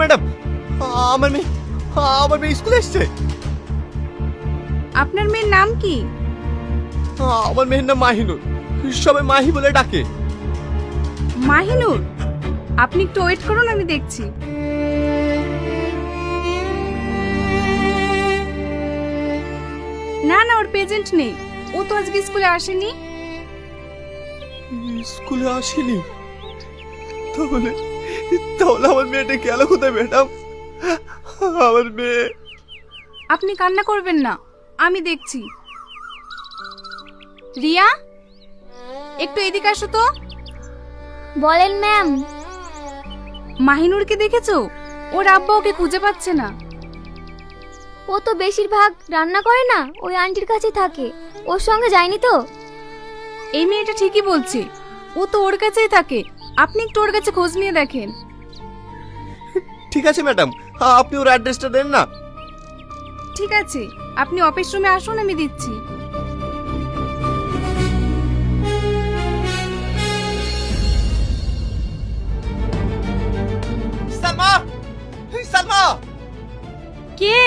Madam, আমার মেয়ে স্কুলে এসছে। আপনার মেয়ের নাম কি? আমার মেয়ের নাম মাহিনুর, সবাই মাহি বলে ডাকে। মাহিনুর? আপনি একটু ওয়েট করুন, আমি দেখছি। না না, ওর পেজেন্ট নেই, ও তো আজকে স্কুলে আসেনি। স্কুলে আসেনি? তাহলে তাহলে আমার মেয়েটা গেল কোথায় ম্যাডাম? আমার মেয়ে। আপনি কান্না করবেন না, আমি দেখছি। রিয়া, একটু এদিকে আসো তো। বলেন ম্যাম। মাহিনুরকে দেখেছো? ওর আব্বা ওকে খুঁজে পাচ্ছে না। ও তো বেশিরভাগ রান্না করে না, ওই আন্টির কাছে থাকে, ওর সঙ্গে যায়নি তো। এই মেয়েটা ঠিকই বলছে, ও তো ওর কাছেই থাকে। আপনি একটু ওর কাছে খোঁজ নিয়ে দেখেন। ঠিক আছে ম্যাডাম, আপনি ওর অ্যাড্রেসটা দেন না। ঠিক আছে, আপনি অফিস রুমে আসুন, আমি দিচ্ছি। সালমা, সালমা। কে?